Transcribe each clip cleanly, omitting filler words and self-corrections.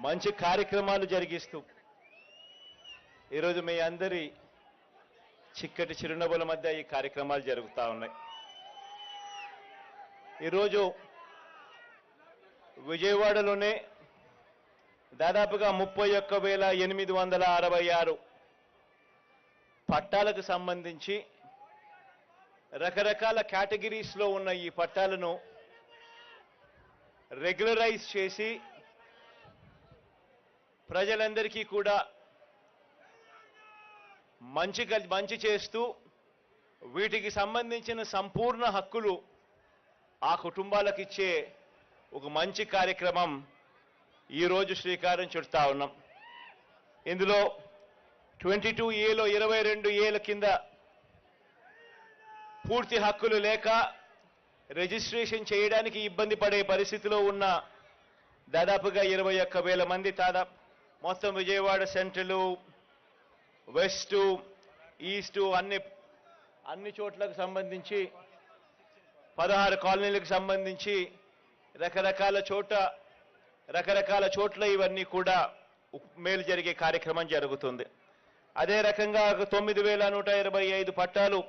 మంచి కార్యక్రమాలు జరిగిస్తూ ఈరోజు మీ అందరి చిక్కటి చిరునవ్వుల మధ్య ఈ కార్యక్రమాలు జరుగుతూ ఉన్నాయి. ఈరోజు విజయవాడలోనే దాదాపుగా 31,866 పట్టాలకు సంబంధించి రకరకాల కేటగిరీస్లో ఉన్న ఈ పట్టాలను రెగ్యులరైజ్ చేసి ప్రజలందరికీ కూడా మంచి చేస్తూ వీటికి సంబంధించిన సంపూర్ణ హక్కులు ఆ కుటుంబాలకు ఇచ్చే ఒక మంచి కార్యక్రమం ఈరోజు శ్రీకారం చుడతా ఉన్నాం. ఇందులో 22A లో 22 ఏళ్ల కింద పూర్తి హక్కులు లేక రిజిస్ట్రేషన్ చేయడానికి ఇబ్బంది పడే పరిస్థితిలో ఉన్న దాదాపుగా 21,000 మంది మొత్తం విజయవాడ సెంట్రల్, వెస్ట్, ఈస్ట్ అన్ని చోట్లకు సంబంధించి 16 కాలనీలకు సంబంధించి రకరకాల చోట్ల ఇవన్నీ కూడా మేలు జరిగే కార్యక్రమం జరుగుతుంది. అదే రకంగా 9,125 పట్టాలు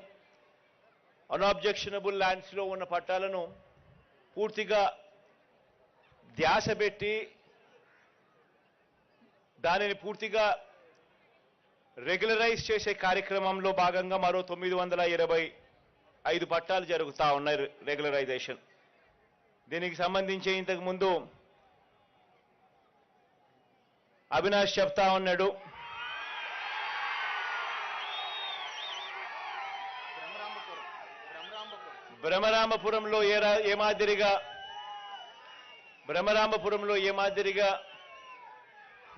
అన్అబ్జెక్షనబుల్ ల్యాండ్స్లో ఉన్న పట్టాలను పూర్తిగా ధ్యాస పెట్టి దానిని పూర్తిగా రెగ్యులరైజ్ చేసే కార్యక్రమంలో భాగంగా మరో 925 పట్టాలు జరుగుతూ ఉన్నాయి రెగ్యులరైజేషన్. దీనికి సంబంధించి ఇంతకు ముందు అవినాష్ చెప్తా ఉన్నాడు. బ్రహ్మరాంబపురంలో ఏ మాదిరిగా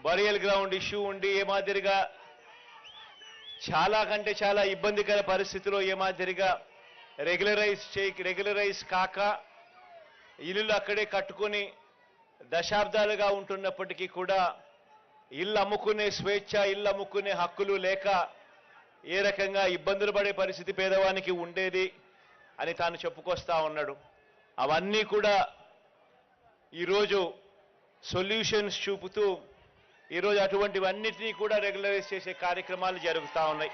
బరియల్ గ్రౌండ్ ఇష్యూ ఉండి ఏ మాదిరిగా చాలా కంటే చాలా ఇబ్బందికర పరిస్థితిలో ఏ మాదిరిగా రెగ్యులరైజ్ కాక ఇల్లు అక్కడే కట్టుకొని దశాబ్దాలుగా ఉంటున్నప్పటికీ కూడా ఇల్లు అమ్ముకునే స్వేచ్ఛ, ఇల్లు అమ్ముకునే హక్కులు లేక ఏ రకంగా ఇబ్బందులు పడే పరిస్థితి పేదవానికి ఉండేది అని తాను చెప్పుకొస్తా ఉన్నాడు. అవన్నీ కూడా ఈరోజు సొల్యూషన్స్ చూపుతూ ఈరోజు అటువంటివన్నిటినీ కూడా రెగ్యులరైజ్ చేసే కార్యక్రమాలు జరుగుతూ ఉన్నాయి.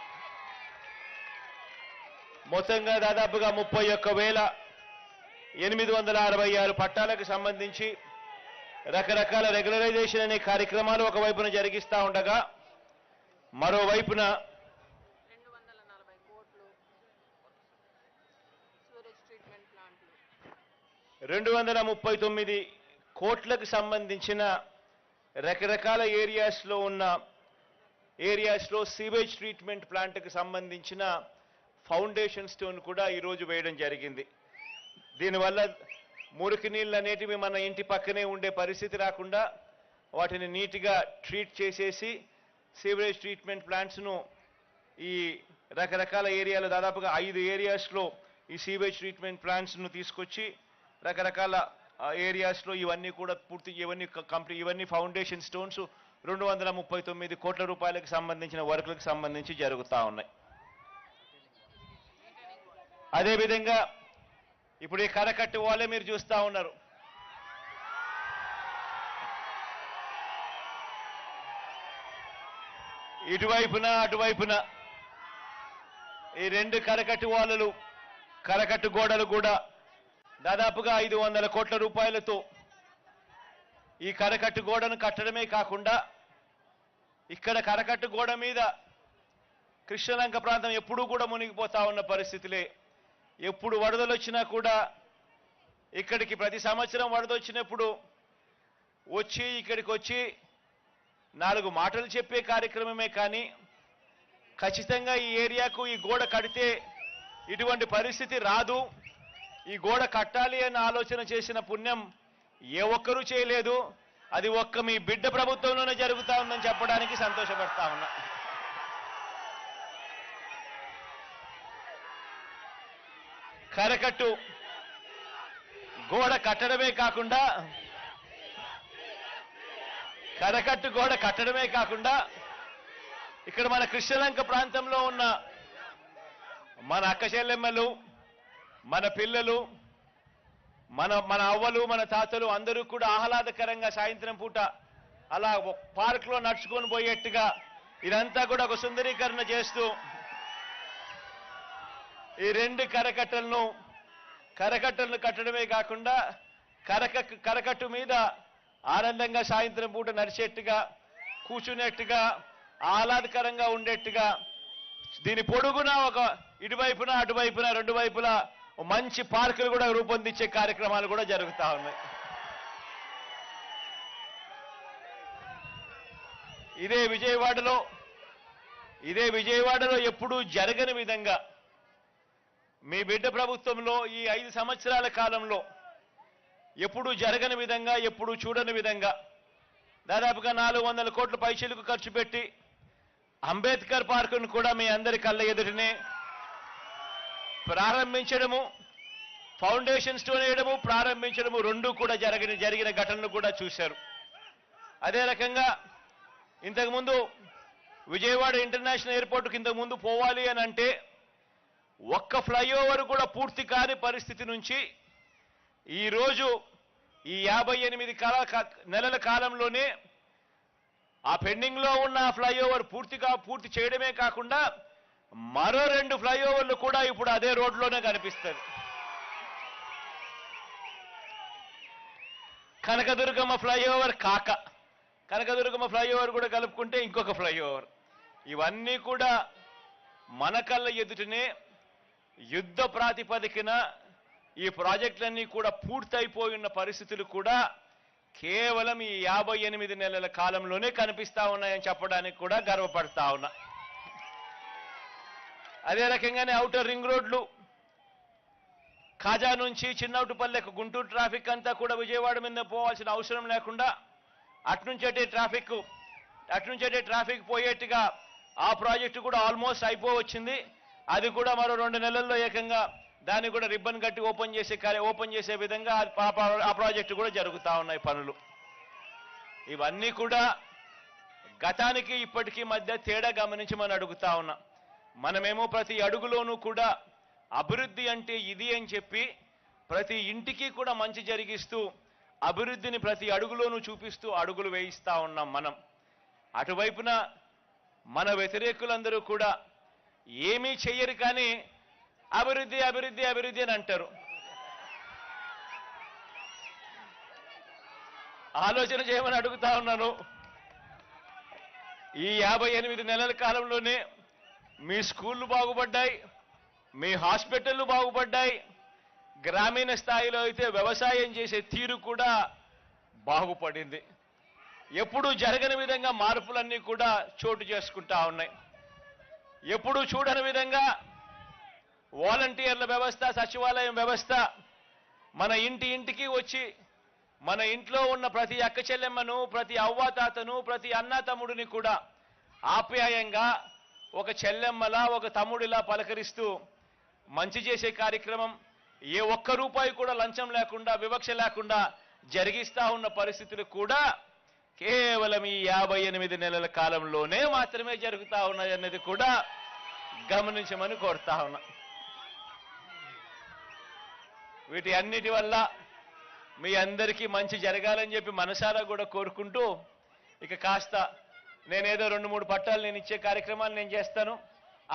మొత్తంగా దాదాపుగా 31,866 పట్టాలకు సంబంధించి రకరకాల రెగ్యులరైజేషన్ అనే కార్యక్రమాలు ఒకవైపున జరిగిస్తూ ఉండగా మరోవైపున 239 కోట్లకు సంబంధించిన రకరకాల ఏరియాస్లో సీవేజ్ ట్రీట్మెంట్ ప్లాంట్కి సంబంధించిన ఫౌండేషన్ స్టోన్ కూడా ఈరోజు వేయడం జరిగింది. దీనివల్ల మురికి నీళ్ళు అనేటివి మన ఇంటి పక్కనే ఉండే పరిస్థితి రాకుండా వాటిని నీట్గా ట్రీట్ చేసేసి సీవేజ్ ట్రీట్మెంట్ ప్లాంట్స్ను ఈ రకరకాల ఏరియాలో దాదాపుగా 5 ఏరియాస్లో ఈ సీవేజ్ ట్రీట్మెంట్ ప్లాంట్స్ను తీసుకొచ్చి రకరకాల ఏరియాస్లో ఇవన్నీ కూడా ఇవన్నీ ఫౌండేషన్ స్టోన్స్ 239 కోట్ల రూపాయలకు సంబంధించిన వర్కులకు సంబంధించి జరుగుతూ ఉన్నాయి. అదేవిధంగా ఇప్పుడు ఈ కరకట్టు వాళ్ళే మీరు చూస్తూ ఉన్నారు. ఇటువైపున అటువైపున ఈ 2 కరకట్టు గోడలు కూడా దాదాపుగా 500 కోట్ల రూపాయలతో ఈ కరకట్టు గోడను కట్టడమే కాకుండా ఇక్కడ కరకట్టు గోడ మీద కృష్ణలంక ప్రాంతం ఎప్పుడూ కూడా మునిగిపోతా ఉన్న పరిస్థితులే. ఎప్పుడు వరదలు వచ్చినా కూడా ఇక్కడికి ప్రతి సంవత్సరం వరద వచ్చినప్పుడు ఇక్కడికి వచ్చి 4 మాటలు చెప్పే కార్యక్రమమే కానీ ఖచ్చితంగా ఈ ఏరియాకు ఈ గోడ కడితే ఇటువంటి పరిస్థితి రాదు, ఈ గోడ కట్టాలి అన్న ఆలోచన చేసిన పుణ్యం ఏ ఒక్కరూ చేయలేదు. అది ఒక్క మీ బిడ్డ ప్రభుత్వంలోనే జరుగుతూ ఉందని చెప్పడానికి సంతోషపడతా ఉన్నా. కరకట్టు గోడ కట్టడమే కాకుండా ఇక్కడ మన కృష్ణలంక ప్రాంతంలో ఉన్న మన అక్క చెల్లెమ్మలు, మన పిల్లలు, మన అవ్వలు, మన తాతలు అందరూ కూడా ఆహ్లాదకరంగా సాయంత్రం పూట అలా పార్క్ లో నడుచుకొని పోయేట్టుగా ఇదంతా కూడా ఒక సుందరీకరణ చేస్తూ ఈ రెండు కరకట్టలను కట్టడమే కాకుండా కరకట్టు మీద ఆనందంగా సాయంత్రం పూట నడిచేట్టుగా కూర్చునేట్టుగా ఆహ్లాదకరంగా ఉండేట్టుగా దీని పొడుగున ఒక ఇటువైపున అటువైపున రెండు వైపులా మంచి పార్కులు కూడా రూపొందించే కార్యక్రమాలు కూడా జరుగుతూ ఉన్నాయి. ఇదే విజయవాడలో ఎప్పుడూ జరగని విధంగా మీ బిడ్డ ప్రభుత్వంలో ఈ 5 సంవత్సరాల కాలంలో ఎప్పుడూ జరగని విధంగా ఎప్పుడూ చూడని విధంగా దాదాపుగా 400 కోట్ల పైసలకు ఖర్చు పెట్టి అంబేద్కర్ పార్కును కూడా మీ అందరి కళ్ళ ఎదుటనే ప్రారంభించడము, ఫౌండేషన్ స్టోన్ వేయడము, ప్రారంభించడము రెండూ కూడా జరిగిన ఘటనలు కూడా చూశారు. అదే రకంగా ఇంతకుముందు విజయవాడ ఇంటర్నేషనల్ ఎయిర్పోర్టుకి ఇంతకుముందు పోవాలి అని అంటే ఒక్క ఫ్లైఓవర్ కూడా పూర్తి కాని పరిస్థితి నుంచి ఈరోజు ఈ 58 నెలల కాలంలోనే ఆ పెండింగ్ లో ఉన్న ఫ్లైఓవర్ పూర్తి చేయడమే కాకుండా మరో 2 ఫ్లైఓవర్లు కూడా ఇప్పుడు అదే రోడ్లోనే కనిపిస్తుంది. కనకదుర్గమ్మ ఫ్లైఓవర్ కనకదుర్గమ్మ ఫ్లైఓవర్ కూడా కలుపుకుంటే ఇంకొక ఫ్లైఓవర్. ఇవన్నీ కూడా మన కళ్ళ ఎదుటనే యుద్ధ ప్రాతిపదికన ఈ ప్రాజెక్టులన్నీ కూడా పూర్తయిపోయిన పరిస్థితులు కూడా కేవలం ఈ 58 నెలల కాలంలోనే కనిపిస్తా ఉన్నాయని చెప్పడానికి కూడా గర్వపడతా ఉన్నా. అదే రకంగానే ఔటర్ రింగ్ రోడ్లు కాజా నుంచి చిన్నౌటుపల్లెకు గుంటూరు ట్రాఫిక్ అంతా కూడా విజయవాడ మీద పోవాల్సిన అవసరం లేకుండా అట్నుంచటే ట్రాఫిక్ పోయేట్టుగా ఆ ప్రాజెక్టు కూడా ఆల్మోస్ట్ అయిపోవచ్చింది. అది కూడా మరో 2 నెలల్లో ఏకంగా దాన్ని కూడా రిబ్బన్ కట్టి ఓపెన్ చేసే విధంగా ఆ ప్రాజెక్టు కూడా జరుగుతూ ఉన్నాయి పనులు. ఇవన్నీ కూడా గతానికి ఇప్పటికీ మధ్య తేడా గమనించి మనం అడుగుతా ఉన్నా. మనమేమో ప్రతి అడుగులోనూ కూడా అభివృద్ధి అంటే ఇది అని చెప్పి ప్రతి ఇంటికి కూడా మంచి జరిగిస్తూ అభివృద్ధిని ప్రతి అడుగులోనూ చూపిస్తూ అడుగులు వేయిస్తా ఉన్నాం మనం. అటువైపున మన వ్యతిరేకులందరూ కూడా ఏమీ చెయ్యరు కానీ అభివృద్ధి అభివృద్ధి అభివృద్ధి అని అంటారు. ఆలోచన చేయమని అడుగుతా ఉన్నాను. ఈ 58 నెలల కాలంలోనే మీ స్కూళ్ళు బాగుపడ్డాయి, మీ హాస్పిటళ్ళు బాగుపడ్డాయి, గ్రామీణ స్థాయిలో అయితే వ్యవసాయం చేసే తీరు కూడా బాగుపడింది. ఎప్పుడూ జరగని విధంగా మార్పులన్నీ కూడా చోటు చేసుకుంటా ఉన్నాయి. ఎప్పుడూ చూడని విధంగా వాలంటీర్ల వ్యవస్థ, సచివాలయం వ్యవస్థ మన ఇంటికి వచ్చి మన ఇంట్లో ఉన్న ప్రతి అక్క చెల్లెమ్మను, ప్రతి అవ్వాతాతను, ప్రతి అన్నా తమ్ముడిని కూడా ఆప్యాయంగా ఒక చెల్లెమ్మలా ఒక తమ్ముడిలా పలకరిస్తూ మంచి చేసే కార్యక్రమం ఏ ఒక్క రూపాయి కూడా లంచం లేకుండా వివక్ష లేకుండా జరిగిస్తా ఉన్న పరిస్థితులు కూడా కేవలం ఈ 58 నెలల కాలంలోనే మాత్రమే జరుగుతా ఉన్నాయన్నది కూడా గమనించమని కోరుతా ఉన్నా. వీటి అన్నిటి వల్ల మీ అందరికీ మంచి జరగాలని చెప్పి మనసారా కూడా కోరుకుంటూ ఇక కాస్త నేనేదో 2-3 పట్టాలు నేను ఇచ్చే కార్యక్రమాలు నేను చేస్తాను.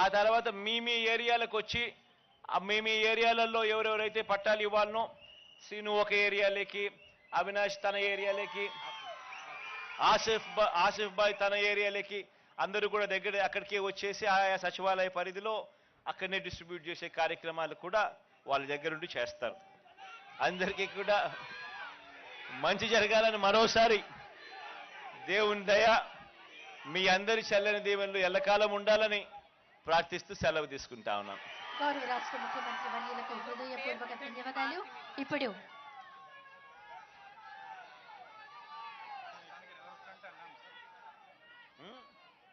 ఆ తర్వాత మీ ఏరియాలకు వచ్చి మీ ఏరియాలలో ఎవరెవరైతే పట్టాలు ఇవ్వాలనో సీను ఒక ఏరియాలోకి, అవినాష్ తన ఏరియాలోకి, ఆసిఫ్ బాయ్ తన ఏరియాలోకి అందరూ కూడా అక్కడికి వచ్చేసి ఆయా సచివాలయ పరిధిలో అక్కడనే డిస్ట్రిబ్యూట్ చేసే కార్యక్రమాలు కూడా వాళ్ళ దగ్గరుండి చేస్తారు. అందరికీ కూడా మంచి జరగాలని మరోసారి దేవుని దయ మీ అందరి చల్లని దీవెనలు ఎల్లకాలం ఉండాలని ప్రార్థిస్తూ సెలవు తీసుకుంటా ఉన్నాను. గౌరవ రాష్ట్ర ముఖ్యమంత్రి వర్యులకు హృదయపూర్వక ధన్యవాదాలు. ఇప్పుడు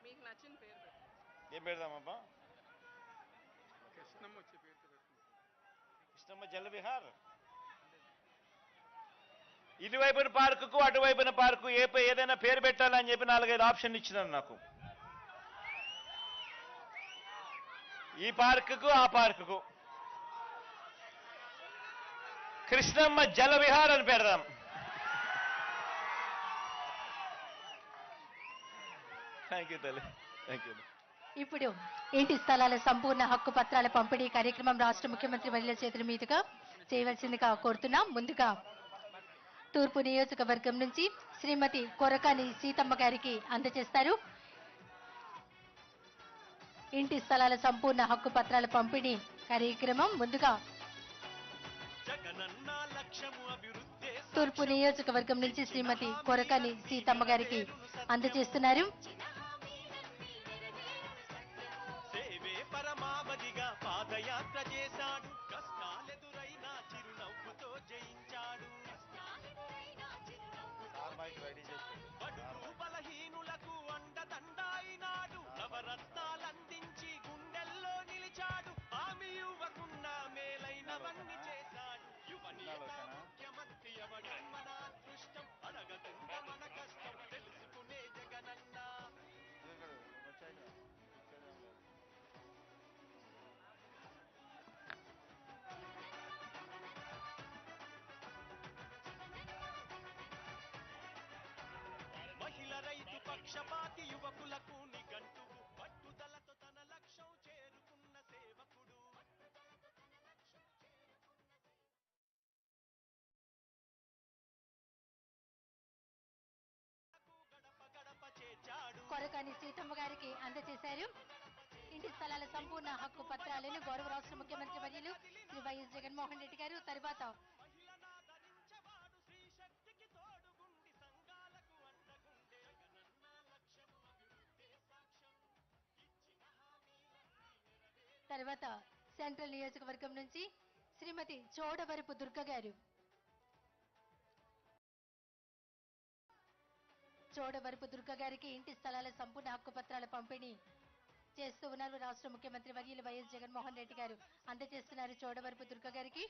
మీకు నచ్చిన పేరు ఏం పెడదామబ్బా? కృష్ణమ్మ జలవిహార్. ఇటువైపున పార్కుకు అటువైపున పార్కు ఏదైనా పేరు పెట్టాలని చెప్పి 4-5 ఆప్షన్లు ఇచ్చినారు నాకు. ఈ పార్కుకు ఆ పార్కుకు కృష్ణమ్మ జలవిహార్ అని పెడదాం. థ్యాంక్ యూ తల్లి, థ్యాంక్ యూ. ఇప్పుడు ఇంటి స్థలాల సంపూర్ణ హక్కు పత్రాల పంపిణీ కార్యక్రమం రాష్ట్ర ముఖ్యమంత్రి వర్యుల చేతుల మీదుగా చేయవలసిందిగా కోరుతున్నాం. ముందుగా తూర్పు నియోజకవర్గం నుంచి శ్రీమతి కొరకాని సీతమ్మ గారికి అందజేస్తారు. ఇంటి స్థలాల సంపూర్ణ హక్కు పత్రాల పంపిణీ కార్యక్రమం ముందుగా తూర్పు నియోజకవర్గం నుంచి శ్రీమతి కొరకాని సీతమ్మ గారికి అందజేస్తున్నారు. సేవే పరమావధిగా పాదయాత్ర చేశాడు, కష్టాలెదురైనా చిరునవ్వుతో జయించాడు. బడుగు బలహీనులకు అండదండాయినాడు, నవరత్నాలందించి గుండెల్లో నిలిచాడు. ఆమె యువకున్న మేలైనవన్నీ చేశాడు. యువనేత ముఖ్యమంత్రి అవడం మన అదృష్టం, అడగతుంద మన కష్టం తెలుసుకునే జగనన్న. మహిళ రైతు పక్షపాతి యువకులకు నిఘంటువు, పట్టుదలతో తన లక్ష్యం చేరుకున్న సేవకుడు. గడప గడప చేర్చాడు. కొరకాని సీతమ్మ గారికి అందజేశారు. ఇంటి స్థలాల సంపూర్ణ హక్కు పత్రాలను గౌరవ రాష్ట్ర ముఖ్యమంత్రి వర్యులు శ్రీ వైఎస్ జగన్మోహన్ రెడ్డి గారు తర్వాత మహిళనాదరించవాడు, స్త్రీ శక్తికి తోడుగుండి సంఘాలకు అండగుండే. జగనన్న లక్ష్యం అభివృద్ధే సాక్ష్యం, ఇచ్చిన హామీలన్నీ తర్వాత సెంట్రల్ నియోజకవర్గం నుంచి శ్రీమతి చోడవరపు దుర్గ గారు. చోడవరపు దుర్గ గారికి ఇంటి స్థలాల సంపూర్ణ హక్కు పత్రాల పంపిణీ చేస్తూ ఉన్నారు రాష్ట్ర ముఖ్యమంత్రి వర్యులు వైఎస్ జగన్మోహన్ రెడ్డి గారు. అందజేస్తున్నారు చోడవరపు దుర్గ గారికి.